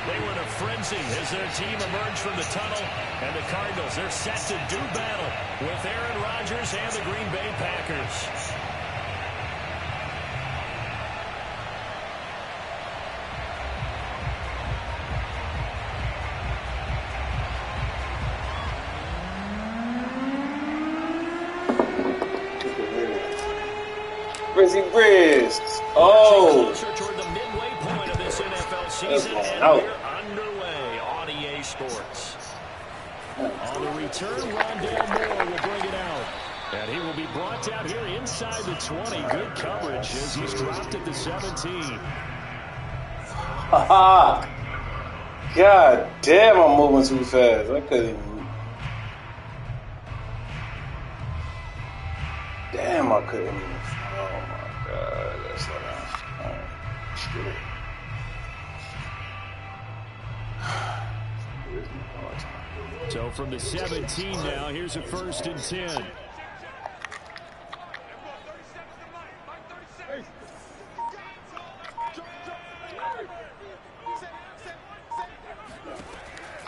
They were in a frenzy as their team emerged from the tunnel. And the Cardinals, they're set to do battle with Aaron Rodgers and the Green Bay Packers. Brizzy Briz. Oh. Closer toward the midway point of this NFL season, and we're underway on EA Sports. On the return, Rondale Moore will bring it out. And he will be brought down here inside the 20. Good coverage as he's dropped at the 17. Haha. God damn, I'm moving too fast. I couldn't even. Damn, I couldn't even. Oh my God, that's what I'm. So from the 17 now, here's a 1st and 10.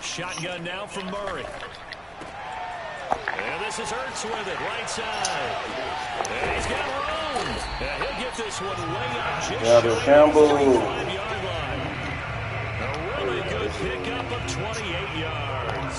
Shotgun now from Murray. And this is Ertz with it, right side. And he's got room. And he'll get this one way up just shy of the 35-yard line. A really good pickup of 28 yards.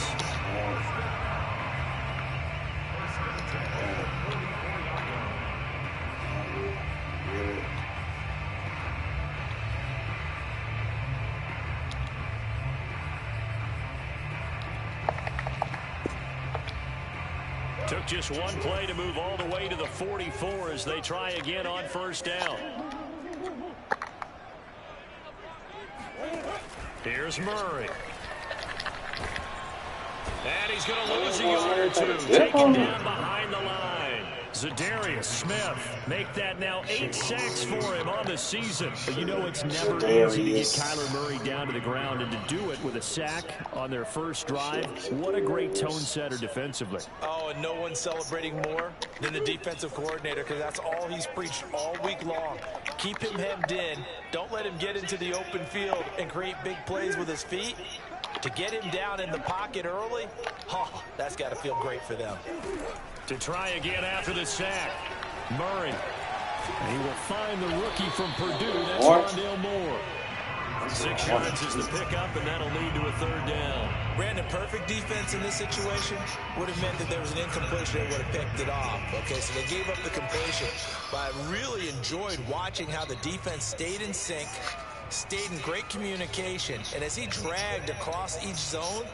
Took just one play to move all the way to the 44 as they try again on 1st down. Here's Murray. And he's going to lose a yard or two. Taken down behind the line. Zadarius Smith make that now 8 sacks for him on the season. But you know it's never easy to get Kyler Murray down to the ground, and to do it with a sack on their first drive, what a great tone setter defensively. Oh, and no one's celebrating more than the defensive coordinator, because that's all he's preached all week long. Keep him hemmed in. Don't let him get into the open field and create big plays with his feet. To get him down in the pocket early, oh, that's got to feel great for them. To try again after the sack, Murray. And he will find the rookie from Purdue. That's Rondale Moore. 6 yards is the pickup, and that'll lead to a 3rd down. Brandon, perfect defense in this situation would have meant that there was an incompletion. They would have picked it off. Okay, so they gave up the completion. But I really enjoyed watching how the defense stayed in sync, stayed in great communication, and as he dragged across each zone,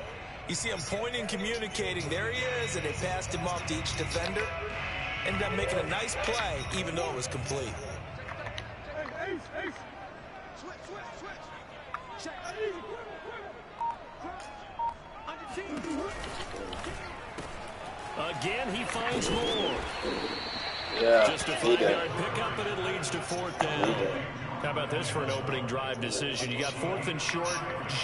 you see him pointing, communicating. There he is, and they passed him off to each defender. Ended up making a nice play, even though it was complete. Again, he finds more. Yeah. Just a 5-yard pickup, and it leads to 4th down. How about this for an opening drive decision? You got 4th and short,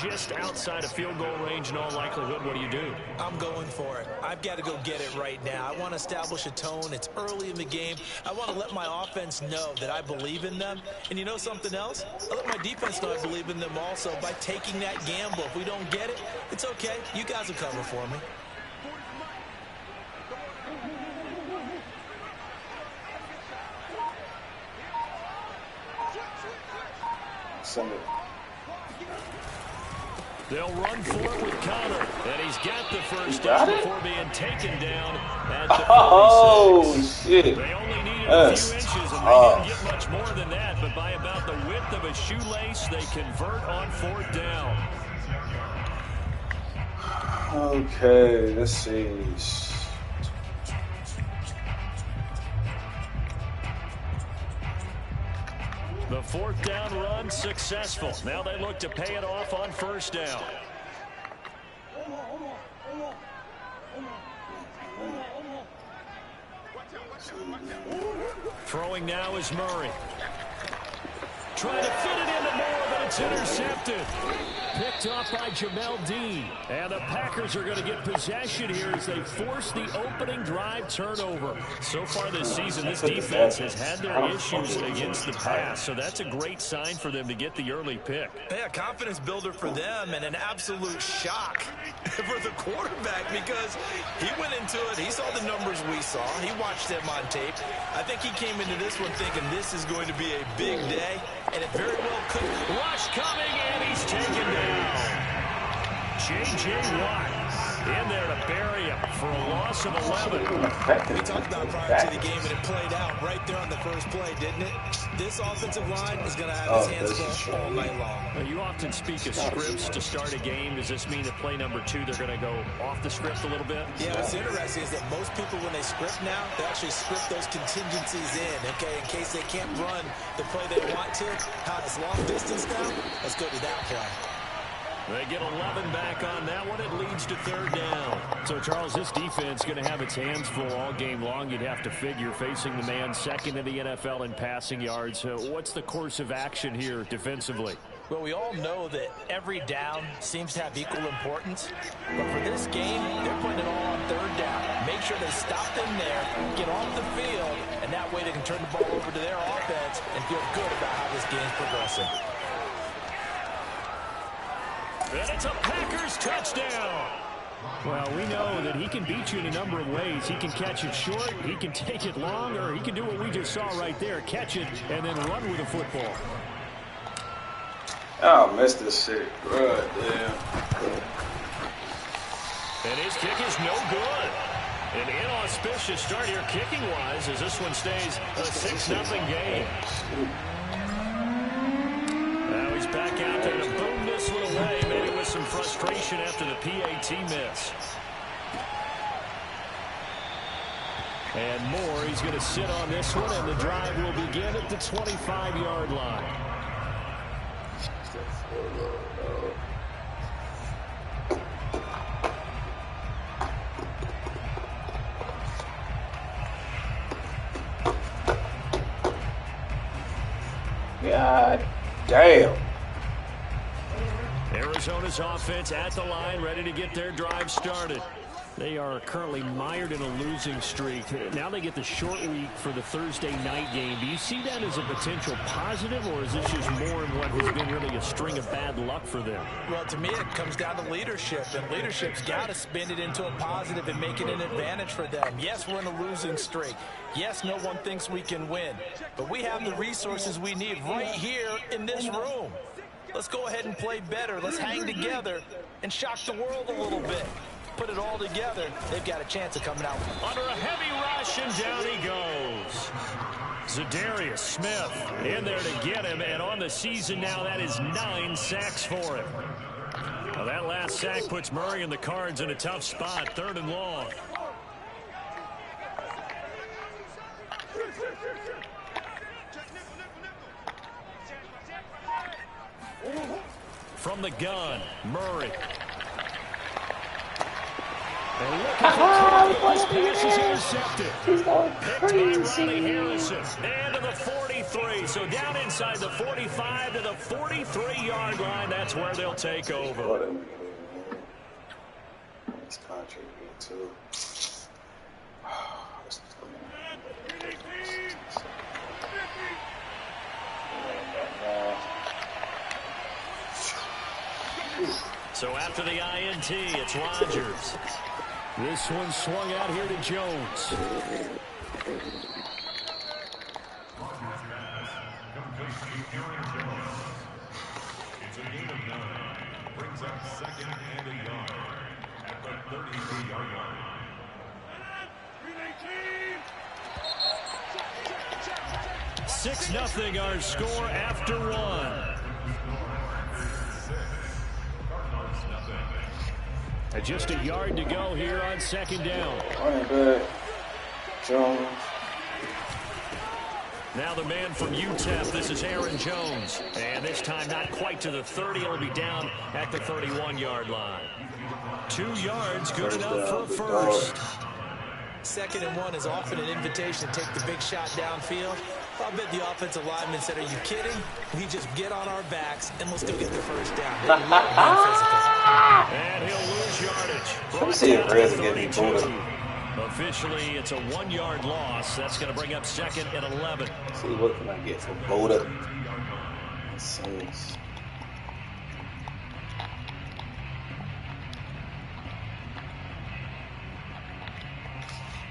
just outside of field goal range in all likelihood. What do you do? I'm going for it. I've got to go get it right now. I want to establish a tone. It's early in the game. I want to let my offense know that I believe in them. And you know something else? I let my defense know I believe in them also by taking that gamble. If we don't get it, it's okay. You guys will cover for me. They'll run for it with Connor, and he's got the 1st down before being taken down at the 46. Oh, shit. They only needed a few inches, and they didn't get much more than that, but by about the width of a shoelace, they convert on 4th down. Okay, let's see. The 4th down run successful. Now they look to pay it off on 1st down. Throwing now is Murray. Trying to fit it into Moore, but it's intercepted. picked off by Jamel Dean. And the Packers are going to get possession here as they force the opening drive turnover. So far this season, this defense has had their issues against the pass, so that's a great sign for them to get the early pick. Yeah, confidence builder for them and an absolute shock for the quarterback because he went into it. He saw the numbers we saw. He watched them on tape. I think he came into this one thinking this is going to be a big day, and it very well could. Rush coming, and he's taken down. J.J. Watt in there to bury him for a loss of 11. We talked about prior to the game, and it played out right there on the first play, didn't it? This offensive line is going to have his hands full all night long. Well, you often speak of scripts to start a game. Does this mean that play number 2, they're going to go off the script a little bit? Yeah, what's interesting is that most people, when they script now, they actually script those contingencies in, okay, in case they can't run the play they want to. How it's long distance now, let's go to that play. They get 11 back on that one. It leads to 3rd down. So, Charles, this defense is going to have its hands full all game long. You'd have to figure facing the man second in the NFL in passing yards. What's the course of action here defensively? Well, we all know that every down seems to have equal importance. But for this game, they're putting it all on 3rd down. Make sure they stop them there, get off the field, and that way they can turn the ball over to their offense and feel good about how this game's progressing. And it's a Packers touchdown. Well, we know that he can beat you in a number of ways. He can catch it short, he can take it long, or he can do what we just saw right there, catch it and then run with the football. Oh, I missed this shit. Good, damn. And his kick is no good. An inauspicious start here kicking-wise as this one stays a 6-0 game. Now he's back out there to boom this one away, maybe with some frustration after the PAT miss. And Moore, he's going to sit on this one, and the drive will begin at the 25-yard line. God damn. Arizona's offense at the line, ready to get their drive started. They are currently mired in a losing streak. Now they get the short week for the Thursday night game. Do you see that as a potential positive, or is this just more in what has been really a string of bad luck for them? Well, to me, it comes down to leadership, and leadership's got to spin it into a positive and make it an advantage for them. Yes, we're in a losing streak. Yes, no one thinks we can win, but we have the resources we need right here in this room. Let's go ahead and play better. Let's hang together and shock the world a little bit. Put it all together, they've got a chance of coming out. Under a heavy rush, and down he goes. Za'Darius Smith in there to get him, and on the season now, that is 9 sacks for him. Well, that last sack puts Murray and the Cards in a tough spot, 3rd and long. From the gun, Murray. And look at the this pass is intercepted. He's going Picked by crazy. Ronnie Harrison. And to the 43. So down inside the 45 to the 43-yard line. That's where they'll take over. It's contributing too. So after the INT, it's Rodgers. This one swung out here to Jones. It's a gain of 9. Brings up 2nd and a yard at the 33-yard line. 6-0 our score after 1. And just a yard to go here on 2nd down. Running back, Jones. Now the man from UTEP, this is Aaron Jones. And this time not quite to the 30, it'll be down at the 31-yard line. 2 yards, good enough for a first. 2nd and 1 is often an invitation to take the big shot downfield. I'll bet the offensive lineman said, "Are you kidding? We just get on our backs and let's go get the first down." They love being physical. And he'll lose yardage. Let me see if Reds are getting Buddha. Officially, it's a 1-yard loss. That's going to bring up 2nd and 11. See what can I get for Buddha?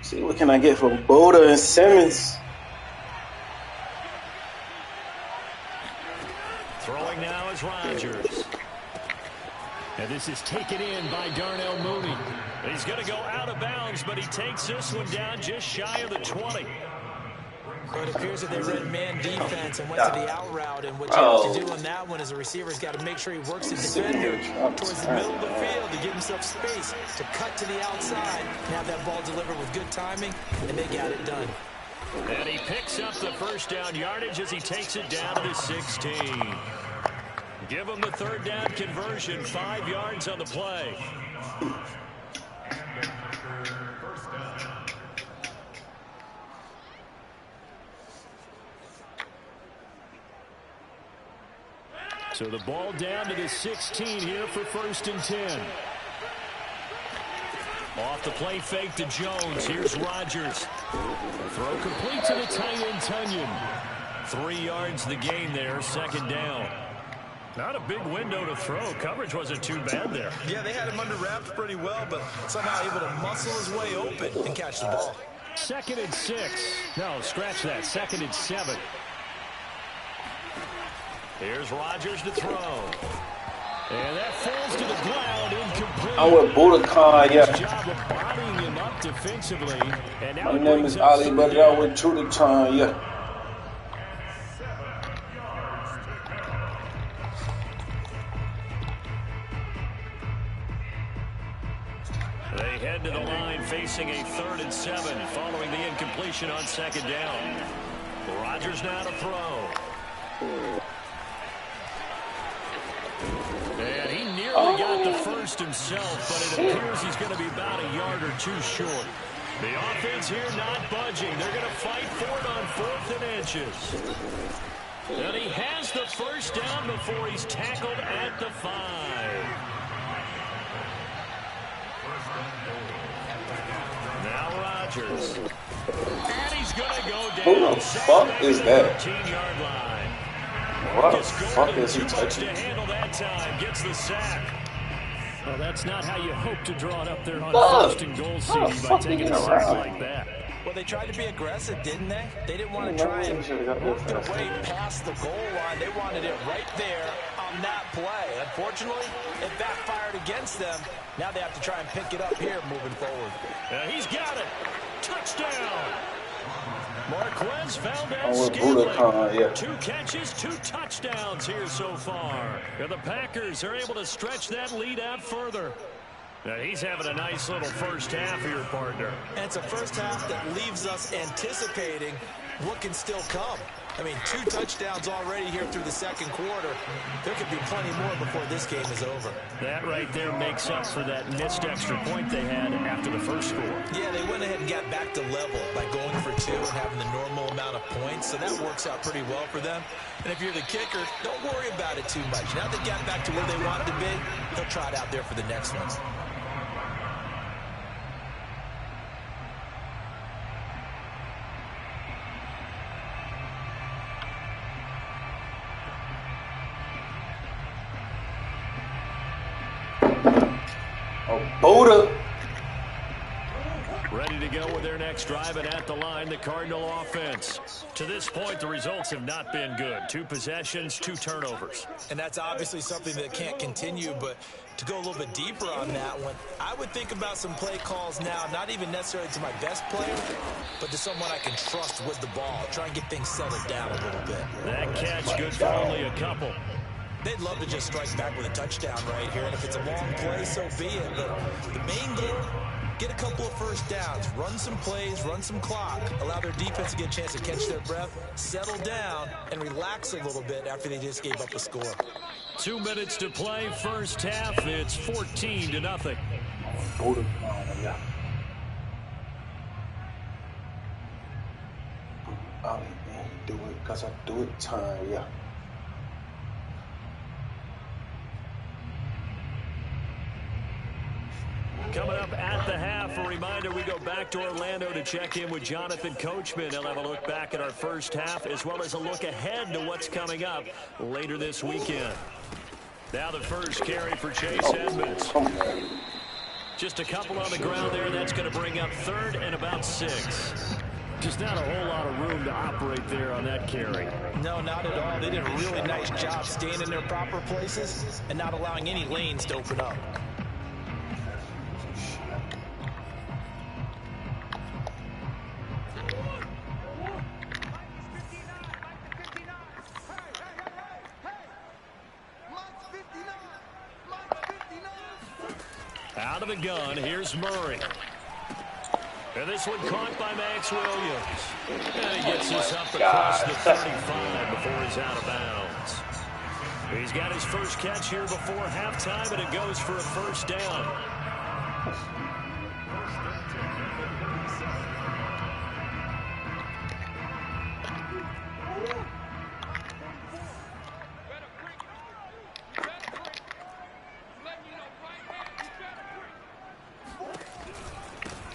See what can I get from Boda and Simmons? Throwing now is Rodgers. And this is taken in by Darnell Mooney. He's going to go out of bounds, but he takes this one down just shy of the 20. So it appears that they read man defense and went to the out route, and what you have to do on that one is a receiver's got to make sure he works the defender towards the middle of the field to give himself space to cut to the outside and have that ball delivered with good timing, and they got it done. And he picks up the first down yardage as he takes it down to the 16. Give him the 3rd down conversion, 5 yards on the play. So the ball down to the 16 here for 1st and 10. Off the play fake to Jones. Here's Rodgers. Throw complete to the tight end, Tunyon. 3 yards the gain there, 2nd down. Not a big window to throw. Coverage wasn't too bad there. Yeah, they had him under wraps pretty well, but somehow able to muscle his way open and catch the ball. 2nd and 6. No, scratch that. 2nd and 7. Here's Rodgers to throw. And that falls to the ground, incomplete. I'm with Budokan, yeah. Job of bodying him up defensively. And now my name is Ali, but I'm with Budokan, yeah. They head to the line facing a 3rd and 7 following the incompletion on 2nd down. Rodgers now to throw. And he nearly got the first himself, but it appears he's going to be about a yard or 2 short. The offense here not budging. They're going to fight for it on 4th and inches. And he has the first down before he's tackled at the 5. Now Rodgers. And he's going to go down. Who the fuck is that? 13-yard line. What the fuck is he touching? To handle that time, gets the sack. Well, that's not how you hope to draw it up there on 1st and goal, CD, by taking a sack like that. Well, they tried to be aggressive, didn't they? They didn't want to try and work their way past the goal line. They wanted it right there on that play. Unfortunately, it backfired against them. Now they have to try and pick it up here moving forward. He's got it. Touchdown. Marquez found that Budokan, yeah. 2 catches, 2 touchdowns here so far. And the Packers are able to stretch that lead out further. Now he's having a nice little first half here, partner. And it's a first half that leaves us anticipating what can still come. I mean, 2 touchdowns already here through the 2nd quarter. There could be plenty more before this game is over. That right there makes up for that missed extra point they had after the first score. Yeah, they went ahead and got back to level by going for 2 and having the normal amount of points, so that works out pretty well for them. And if you're the kicker, don't worry about it too much. Now they got back to where they wanted to be, they'll try it out there for the next one. Buddha. Ready to go with their next drive, and at the line, the Cardinal offense. To this point, the results have not been good. 2 possessions, 2 turnovers. And that's obviously something that can't continue, but to go a little bit deeper on that one, I would think about some play calls now, not even necessarily to my best player, but to someone I can trust with the ball. Try and get things settled down a little bit. That catch good for only a couple. They'd love to just strike back with a touchdown right here, and if it's a long play, so be it. But the main goal, get a couple of first downs, run some plays, run some clock, allow their defense to get a chance to catch their breath, settle down, and relax a little bit after they just gave up a score. 2 minutes to play, first half. It's 14-0. Doing Because I do it time, yeah. Coming up at the half, a reminder, we go back to Orlando to check in with Jonathan Coachman. He'll have a look back at our first half as well as a look ahead to what's coming up later this weekend. Now the first carry for Chase Edmonds. Just a couple on the ground there. That's going to bring up 3rd and about 6. Just not a whole lot of room to operate there on that carry. No, not at all. They did a really nice job staying in their proper places and not allowing any lanes to open up. Out of the gun, here's Murray. And this one caught by Max Williams. And he gets this up across the 35 before he's out of bounds. He's got his first catch here before halftime, and it goes for a first down.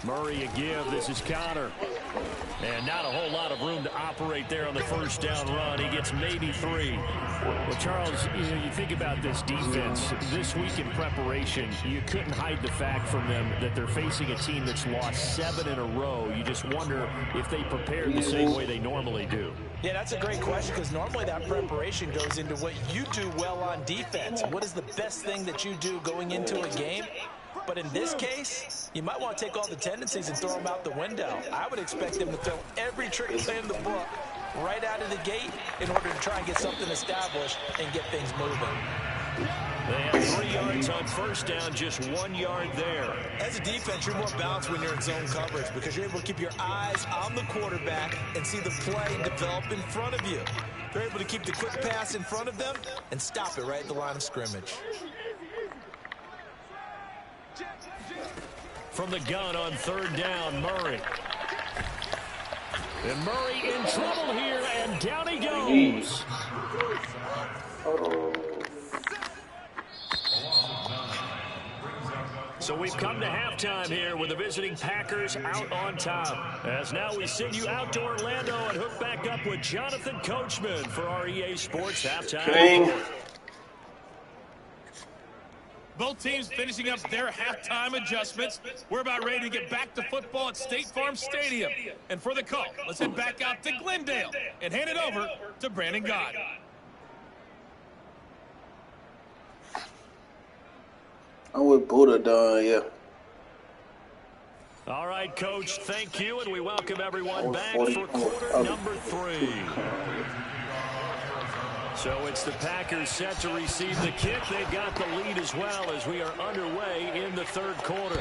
Murray a give. This is Connor. And not a whole lot of room to operate there on the first down run. He gets maybe 3. Well, Charles, you think about this defense. This week in preparation, you couldn't hide the fact from them that they're facing a team that's lost 7 in a row. You just wonder if they prepared the same way they normally do. Yeah, that's a great question because normally that preparation goes into what you do well on defense. What is the best thing that you do going into a game? But in this case, you might want to take all the tendencies and throw them out the window. I would expect them to throw every trick play in the book right out of the gate in order to try and get something established and get things moving. They have 3 yards on first down, just 1 yard there. As a defense, you're more balanced when you're in zone coverage because you're able to keep your eyes on the quarterback and see the play develop in front of you. They're able to keep the quick pass in front of them and stop it right at the line of scrimmage. From the gun on 3rd down, Murray. And Murray in trouble here, and down he goes. So we've come to halftime here with the visiting Packers out on top. As now we send you out to Orlando and hook back up with Jonathan Coachman for our EA Sports Halftime Report. Both teams finishing up their halftime adjustments. We're about ready to get back to football at State Farm Stadium. And for the call, let's head back out to Glendale and hand it over to Brandon God. I'm with Buddha done, yeah. All right, Coach, thank you, and we welcome everyone back for quarter number 3. So it's the Packers set to receive the kick. They've got the lead as well as we are underway in the 3rd quarter.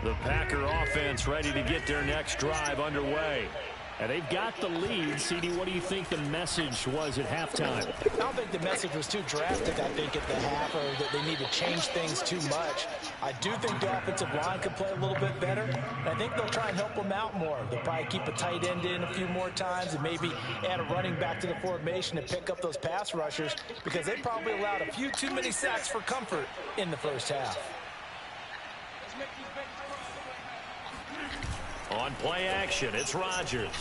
The Packer offense ready to get their next drive underway. And they've got the lead. CD, what do you think the message was at halftime? I don't think the message was too drastic, I think, at the half, or that they need to change things too much. I do think the offensive line could play a little bit better, and I think they'll try and help them out more. They'll probably keep a tight end in a few more times and maybe add a running back to the formation and pick up those pass rushers because they probably allowed a few too many sacks for comfort in the first half. On play action, it's Rodgers.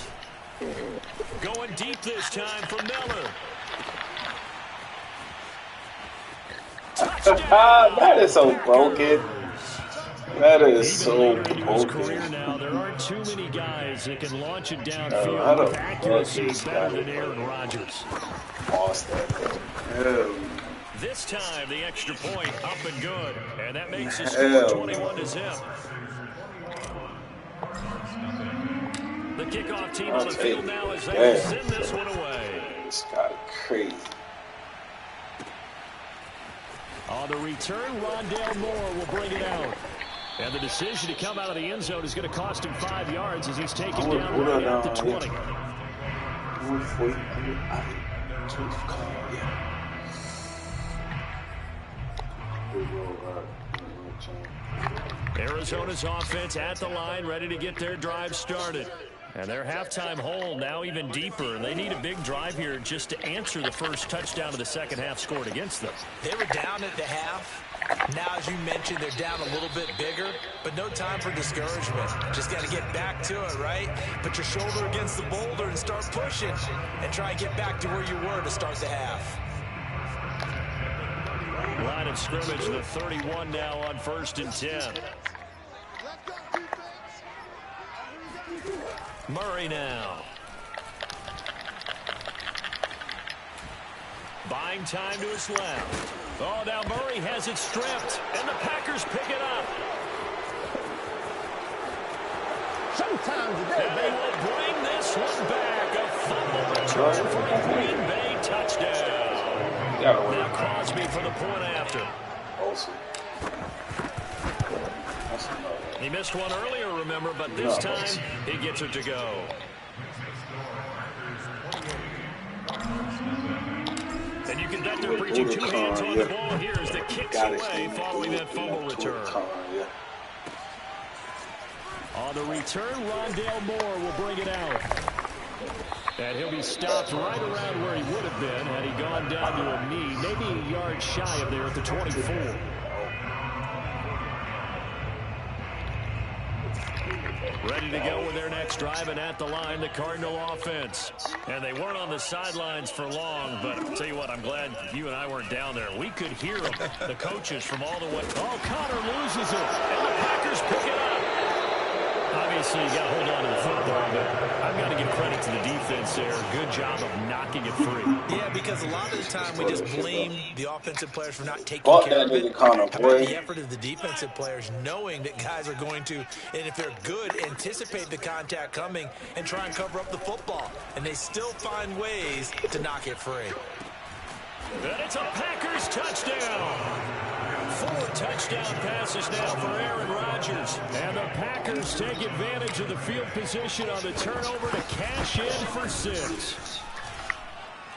Going deep this time for Miller. Touchdown! That is so broken. That is so broken. His career now, there aren't too many guys that can launch it downfield with accuracy better than Aaron Rodgers. This time, the extra point up and good. And that makes the score 21-0. The kickoff team on the field now as they send this one away. This guy crazy. On the return, Rondale Moore will bring it out. And the decision to come out of the end zone is going to cost him 5 yards as he's taken down right at the 20. Arizona's offense at the line, ready to get their drive started. And their halftime hole now even deeper, and they need a big drive here just to answer the first touchdown of the second half scored against them. They were down at the half. Now, as you mentioned, they're down a little bit bigger, but no time for discouragement. Just got to get back to it, right? Put your shoulder against the boulder and start pushing and try and get back to where you were to start the half. Line of scrimmage, the 31 now on 1st and 10. Murray now. Buying time to his left. Oh, now Murray has it stripped, and the Packers pick it up. And they will bring this one back. A fumble return for a Green Bay touchdown. Now Crosby for the point after. He missed one earlier, remember, but this time he gets it to go. And you can bet they're preaching two hands on the ball here as the kicks away following that fumble return. On the return, Rondale Moore will bring it out. And he'll be stopped right around where he would have been had he gone down to a knee, maybe a yard shy of there at the 24. Ready to go with their next drive, and at the line, the Cardinal offense. And they weren't on the sidelines for long, but I'll tell you what, I'm glad you and I weren't down there. We could hear them, the coaches from all the way. Oh, Connor loses it, and the Packers pick it up. Obviously, you got to hold on to the football, but I've got to give credit to the defense there. Good job of knocking it free. Yeah, because a lot of the time we just blame the offensive players for not taking care of it. How about the effort of the defensive players knowing that guys are going to, and if they're good, anticipate the contact coming and try and cover up the football. And they still find ways to knock it free. And it's a Packers touchdown. 4 touchdown passes now for Aaron Rodgers. And the Packers take advantage of the field position on the turnover to cash in for 6.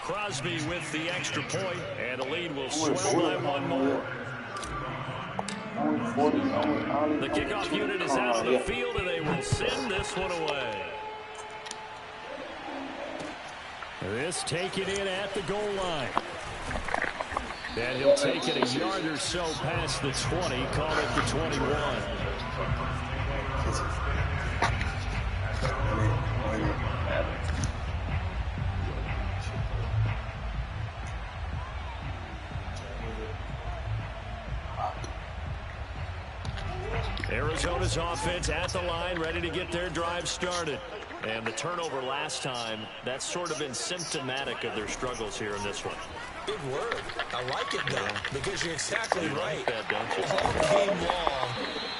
Crosby with the extra point, and the lead will swell by 1 more. The kickoff unit is out on the field, and they will send this one away. This taken in at the goal line. And he'll take it a yard or so past the 20, call it the 21. Arizona's offense at the line, ready to get their drive started. And the turnover last time, that's sort of been symptomatic of their struggles here in this one. Big word. I like it, though, because you're exactly right. Like that, don't you? All game long,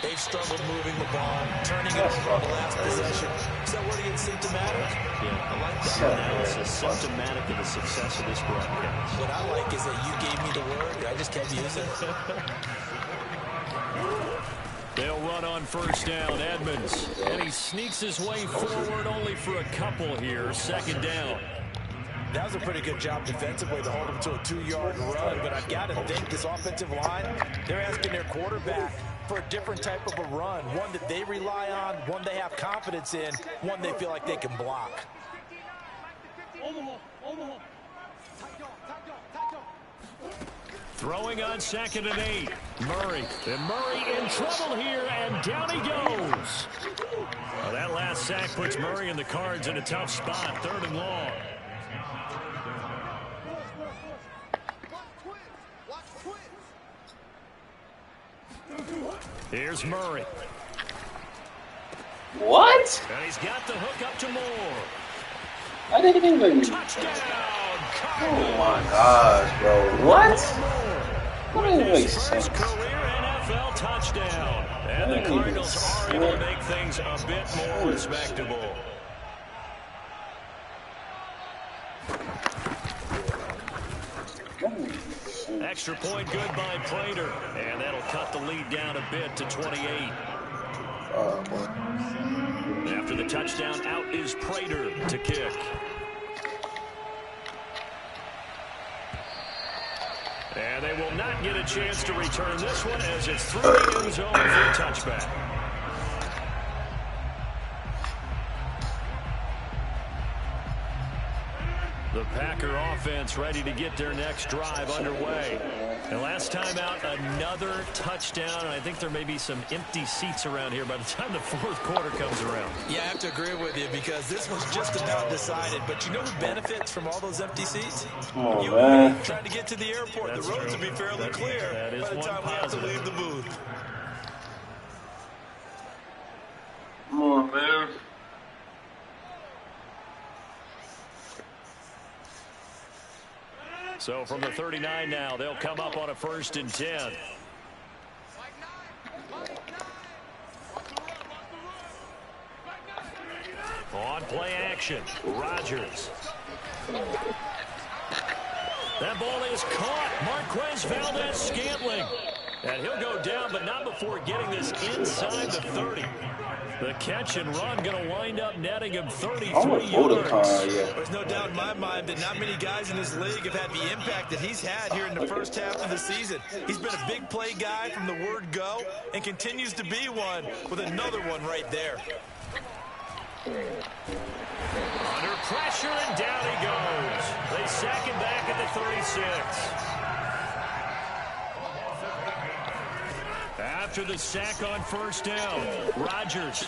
they've struggled moving the ball, turning it over on the last possession. Is that word again, symptomatic? Yeah, I like that analysis. Symptomatic of the success of this broadcast. What I like is that you gave me the word. I just kept using it. They'll run on first down, Edmonds. And he sneaks his way forward only for a couple here. 2nd down. That was a pretty good job defensively to hold him to a 2-yard run, but I've got to think this offensive line, they're asking their quarterback for a different type of a run, one that they rely on, one they have confidence in, one they feel like they can block. Throwing on 2nd and 8. Murray. And Murray in trouble here, and down he goes. Well, that last sack puts Murray and the Cards in a tough spot, 3rd and long. Here's Murray. What? And he's got the hook up to Moore. I didn't even. Touchdown! Oh my gosh, bro. What? That doesn't make His sense. first career NFL touchdown. And the Cardinals are able to make things a bit more respectable. Extra point good by Prater. And that'll cut the lead down a bit to 28. After the touchdown, out is Prater to kick. And they will not get a chance to return this one as it's through the end zone for a touchback. The Packer offense ready to get their next drive underway. And last time out, another touchdown. And I think there may be some empty seats around here by the time the fourth quarter comes around. Yeah, I have to agree with you because this one's just about decided. But you know who benefits from all those empty seats? Oh, you man. and me trying to get to the airport. That's the roads true. will be fairly clear by the time we have to leave the booth. Come on, man. So from the 39 now, they'll come up on a 1st and 10. On play action, Rodgers. That ball is caught. Marquez Valdez-Scantling. And he'll go down, but not before getting this inside the 30. The catch and run going to wind up netting him 33 yards. There's no doubt in my mind that not many guys in this league have had the impact that he's had here in the first half of the season. He's been a big play guy from the word go and continues to be one with another one right there. Under pressure, and down he goes. They sack him back at the 36. After the sack on 1st down, Rodgers.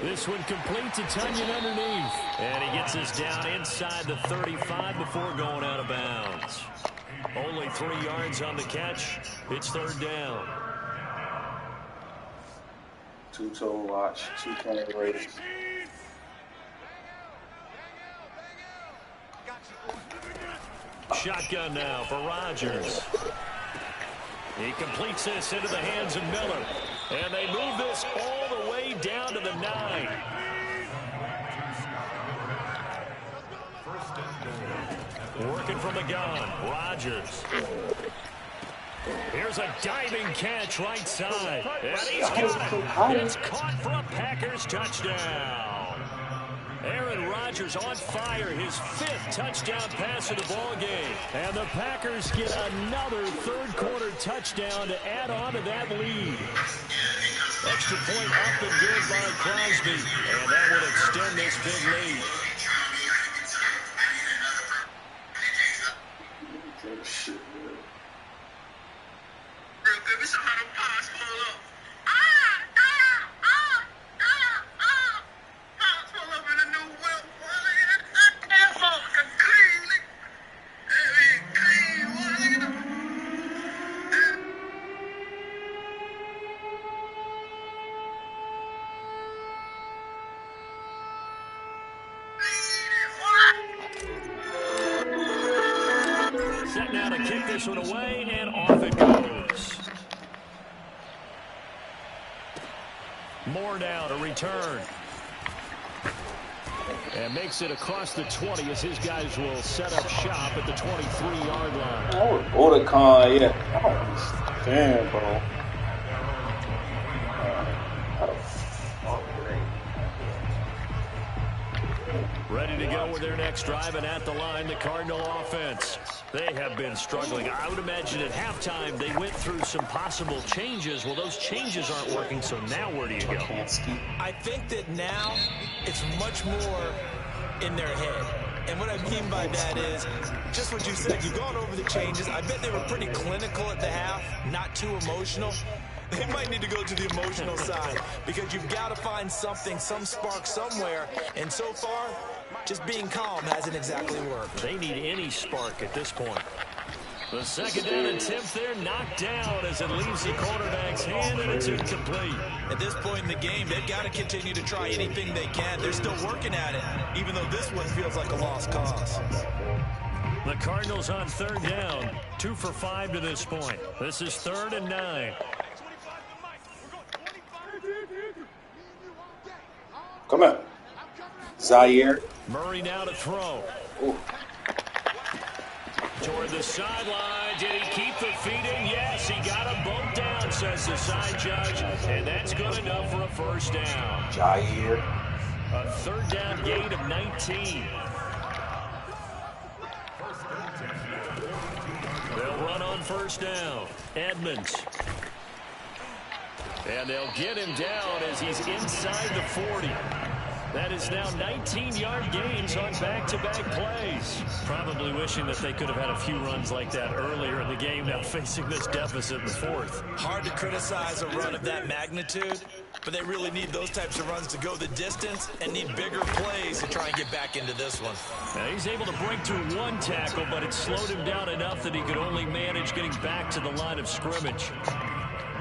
This one completes. It's Tunyon underneath. And he gets us down inside the 35 before going out of bounds. Only 3 yards on the catch. It's 3rd down. Two-toe watch, two-tone race. Shotgun now for Rodgers. He completes this into the hands of Miller. And they move this all the way down to the 9. Working from the gun, Rodgers. Here's a diving catch right side. And he's got it. It's caught for a Packers touchdown. Aaron Rodgers on fire, his 5th touchdown pass of the ball game. And the Packers get another 3rd quarter touchdown to add on to that lead. Extra point up and good by Crosby. And that will extend this big lead. Set now to kick this one away, and off it goes. Moore now to return. And makes it across the 20 as his guys will set up shop at the 23-yard line. Oh, Otakon, yeah. I don't understand, bro. Ready to go with their next drive, and at the line, the Cardinal offense. They have been struggling. I would imagine at halftime they went through some possible changes. Well, those changes aren't working, so now where do you go? I think that now it's much more in their head. And what I mean by that is just what you said. You've gone over the changes. I bet they were pretty clinical at the half, not too emotional. They might need to go to the emotional side because you've got to find something, some spark somewhere. And so far, just being calm hasn't exactly worked. They need any spark at this point. The 2nd down attempt there knocked down as it leaves the quarterback's hand, and it's incomplete. At this point in the game, they've got to continue to try anything they can. They're still working at it, even though this one feels like a lost cause. The Cardinals on 3rd down, 2 for 5 to this point. This is 3rd and 9. Come on. Zaire. Murray now to throw. Ooh. Toward the sideline. Did he keep the feet in? Yes, he got them both down, says the side judge. And that's good enough for a 1st down. Jair. A 3rd down gain of 19. They'll run first down. Edmonds. And they'll get him down as he's inside the 40. That is now 19-yard gains on back-to-back plays. Probably wishing that they could have had a few runs like that earlier in the game, now facing this deficit in the fourth. Hard to criticize a run of that magnitude, but they really need those types of runs to go the distance and need bigger plays to try and get back into this one. Now he's able to break through one tackle, but it slowed him down enough that he could only manage getting back to the line of scrimmage.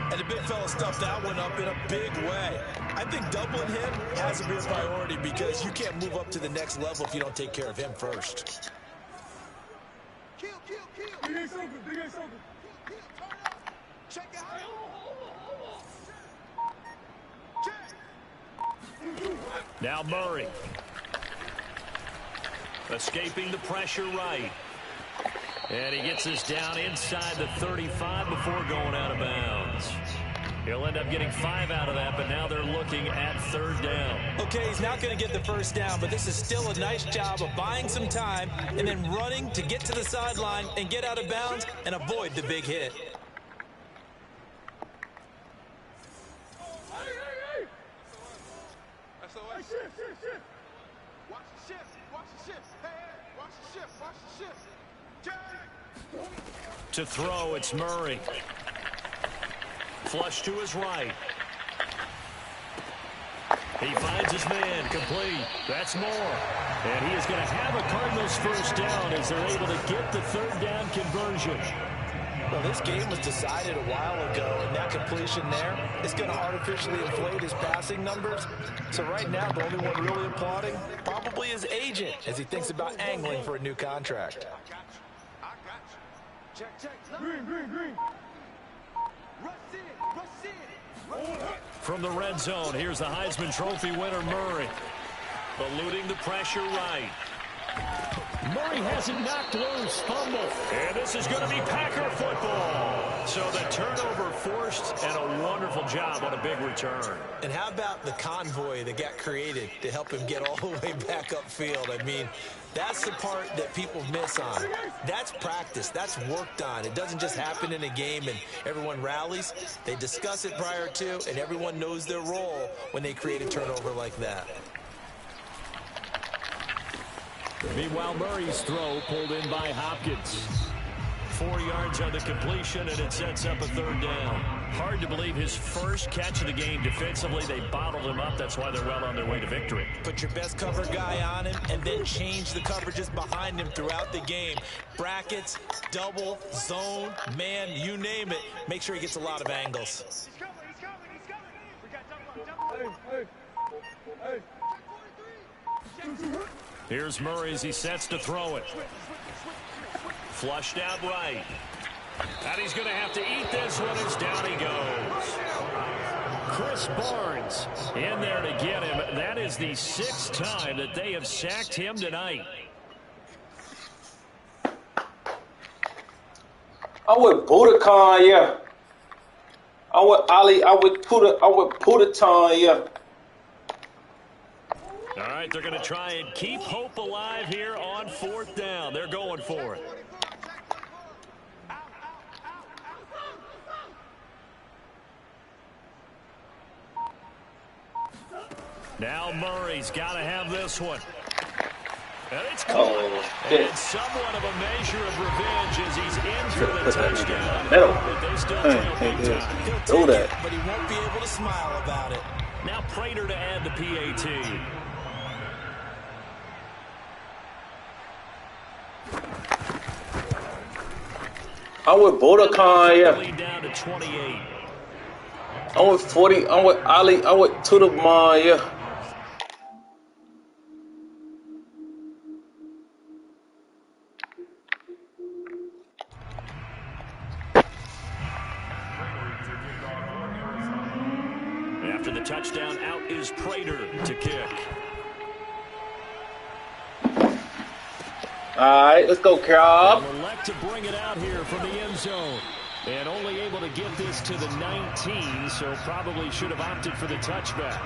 And the big fella stuffed that one up in a big way. I think doubling him has to be a priority because you can't move up to the next level if you don't take care of him first. Now Murray. Escaping the pressure right. And he gets this down inside the 35 before going out of bounds. He'll end up getting 5 out of that, but now they're looking at third down. Okay, he's not going to get the first down, but this is still a nice job of buying some time and then running to get to the sideline and get out of bounds and avoid the big hit. To throw, it's Murray. Flush to his right. He finds his man, complete. That's more. And he is going to have a Cardinals first down as they're able to get the third down conversion. Well, this game was decided a while ago, and that completion there is going to artificially inflate his passing numbers. So right now, the only one really applauding probably his agent as he thinks about angling for a new contract. From the red zone, here's the Heisman Trophy winner, Murray. Eluding the pressure right. Murray has it knocked loose, fumble. And this is going to be Packer football. So the turnover forced, and a wonderful job on a big return. And how about the convoy that got created to help him get all the way back upfield? I mean, that's the part that people miss on. That's practice. That's worked on. It doesn't just happen in a game and everyone rallies. They discuss it prior to, and everyone knows their role when they create a turnover like that. Meanwhile, Murray's throw pulled in by Hopkins. 4 yards on the completion, and it sets up a third down. Hard to believe his first catch of the game defensively. They bottled him up. That's why they're well on their way to victory. Put your best cover guy on him and then change the coverages behind him throughout the game. Brackets, double, zone, man, you name it. Make sure he gets a lot of angles. He's coming. We got double. Here's Murray as he sets to throw it. Flushed out right. And he's going to have to eat this one as down he goes. Chris Barnes in there to get him. That is the 6th time that they have sacked him tonight. I would Budokan, yeah. I would Ali. I would Budokan, yeah. All right, they're going to try and keep hope alive here on 4th down. They're going for it. Now Murray's got to have this one. And it's caught. And somewhat of a measure of revenge as he's in for the touchdown. But they still trail big time. He'll take it, but he won't be able to smile about it. Now Prater to add the PAT. I would Budokan, yeah. Lead down to 28. I would 40. I would Ali. I would Tudaman, yeah. After the touchdown, out is Prater to kick. All right, let's go, Carl. Elect to bring it out here from the end zone. And only able to get this to the 19, so probably should have opted for the touchback.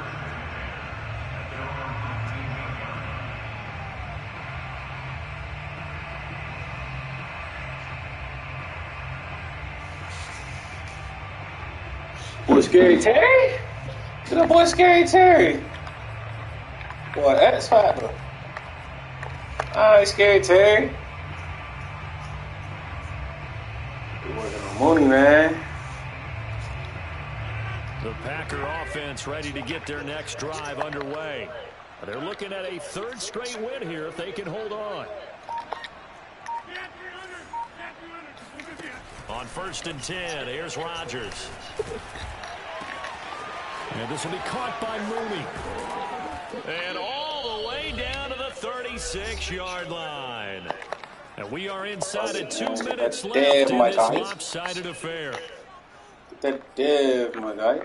Boy, Scary Terry? Look at that boy, Scary Terry. Boy, X Factor. Alright, Scary Terry. We're working on Mooney, man. The Packer offense ready to get their next drive underway. They're looking at a third straight win here if they can hold on. On 1st and 10, here's Rodgers. And this will be caught by Mooney. And all the way down to the 36-yard line. And we are inside of 2 minutes left in this lopsided affair. Get that dev, my guy.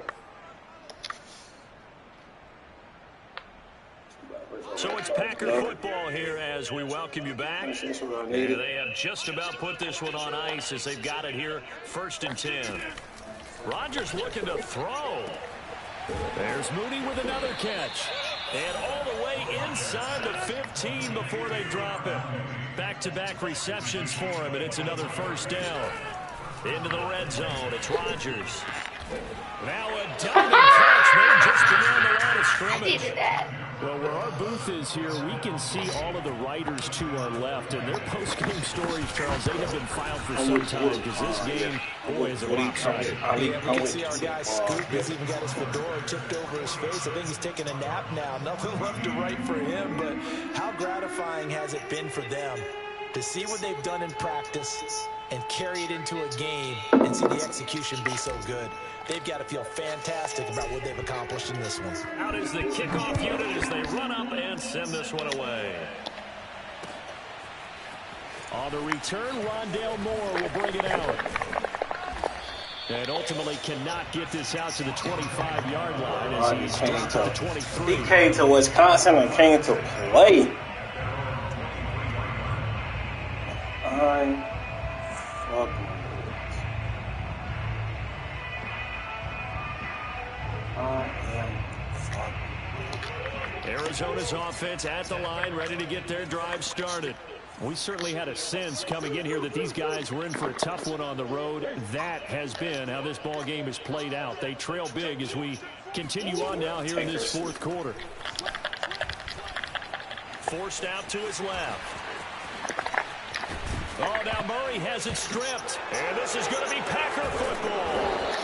So it's Packer football here as we welcome you back. And they have just about put this one on ice as they've got it here, 1st and 10. Rodgers looking to throw. There's Mooney with another catch. And all the way inside the 15 before they drop it. Back-to-back receptions for him, and it's another 1st down. Into the red zone, it's Rodgers. Now a diving catch made just beyond the line of scrimmage. Well, where our booth is here, we can see all of the writers to our left, and their post-game stories, Charles, they have been filed for some time because this game, boy, is a lopsided. Yeah, we can see our guy Scoop has even got his fedora tipped over his face. I think he's taking a nap now. Nothing left to write for him, but how gratifying has it been for them to see what they've done in practice and carry it into a game and see the execution be so good. They've got to feel fantastic about what they've accomplished in this one. Out is the kickoff unit as they run up and send this one away. On the return, Rondale Moore will bring it out. And ultimately cannot get this out to the 25-yard line as he is dropped at the 23. He came to Wisconsin and came to play. Arizona's offense at the line, ready to get their drive started. We certainly had a sense coming in here that these guys were in for a tough one on the road. That has been how this ball game has played out. They trail big as we continue on now here in this 4th quarter. Forced out to his left. Oh, now Murray has it stripped. And this is going to be Packer football.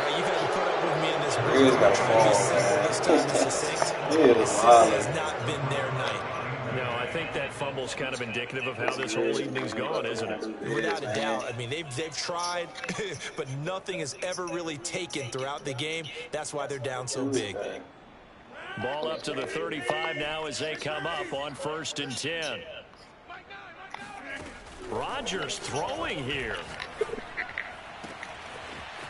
You guys have put up with me in this break. I'm trying to be simple this time and succinct. This has not been their night. No, I think that fumble's kind of indicative of how this whole evening's gone, isn't it? Without a doubt. I mean, they've tried, but nothing has ever really taken throughout the game. That's why they're down so big. Ball up to the 35 now as they come up on 1st and 10. Rodgers throwing here.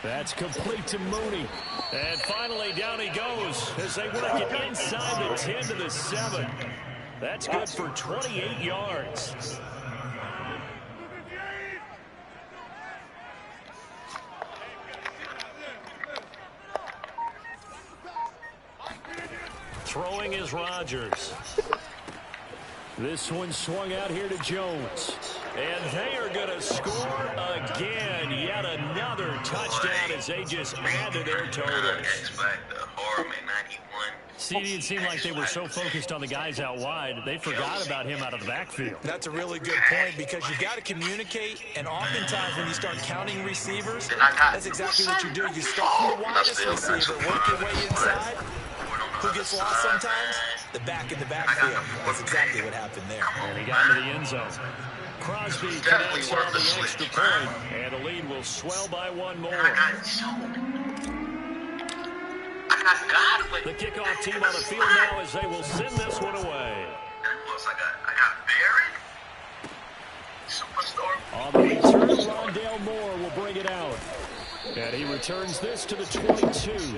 That's complete to Mooney. And finally down he goes as they work it inside the 10 to the 7. That's good for 28 yards. Throwing is Rodgers. This one swung out here to Jones. And they are going to score again. Yet another touchdown as they just add to their totals. See, it didn't seem like they were so focused on the guys out wide, they forgot about him out of the backfield. That's a really good point because you've got to communicate, and oftentimes when you start counting receivers, that's exactly what you do. You start from the widest receiver, work your way inside. Who gets lost sometimes? The back in the backfield. That's exactly what happened there. And he got into the end zone. Crosby connects on the extra point, and the lead will swell by one more. The kickoff team on the field now as they will send this one away. On the return, Rondale Moore will bring it out. And he returns this to the 22.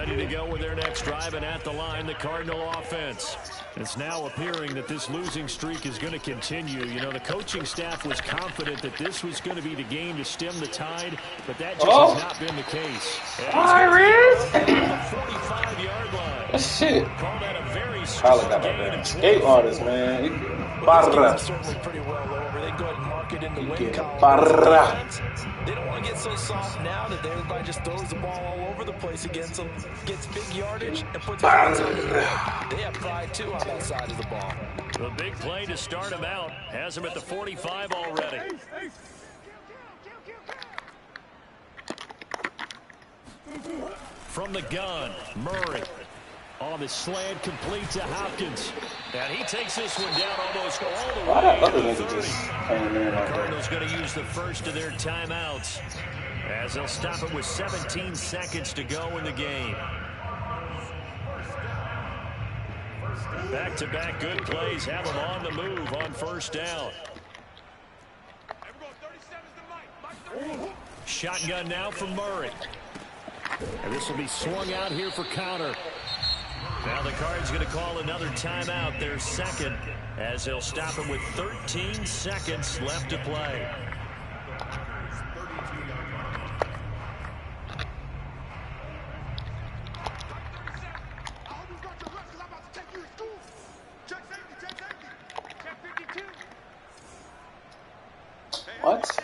ready to go with their next drive, and at the line, the Cardinal offense. It's now appearing that this losing streak is going to continue. You know, the coaching staff was confident that this was going to be the game to stem the tide, but that just has not been the case. Pirates! The 45-yard line. Shit. Call that a very Probably strong got my gain damn of skate 24. artist, man. Well, certainly pretty well over. They go ahead and mark it in the win column. They don't want to get so soft now that everybody just throws the ball all over the place against them, gets big yardage, and puts points on the board. They have pride, too, on that side of the ball. The big play to start him out has him at the 45 already. From the gun, Murray. On the slant, complete to Hopkins. And he takes this one down almost all the way to the 30. The Cardinals going to use the first of their timeouts as they'll stop it with 17 seconds to go in the game. Back-to-back good plays have them on the move on first down. Shotgun now from Murray. And this will be swung out here for counter. Now the Cards going to call another timeout, their second, as they'll stop him with 13 seconds left to play. What?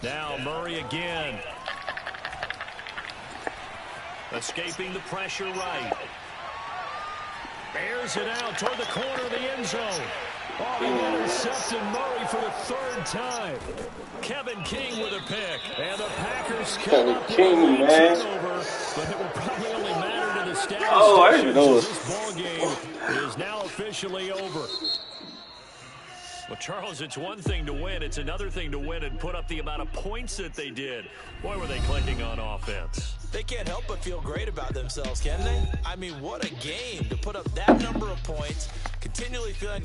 Now Murray again. Escaping the pressure right. Airs it out toward the corner of the end zone. Oh, he intercepted Murray for the third time. Kevin King with a pick. And the Packers come up with a turnover, but it will probably only matter to the statisticians. Oh, I didn't know this ball game is now officially over. Well, Charles, it's one thing to win. It's another thing to win and put up the amount of points that they did. Boy, were they clicking on offense. They can't help but feel great about themselves, can they? I mean, what a game to put up that number of points, continually feeling like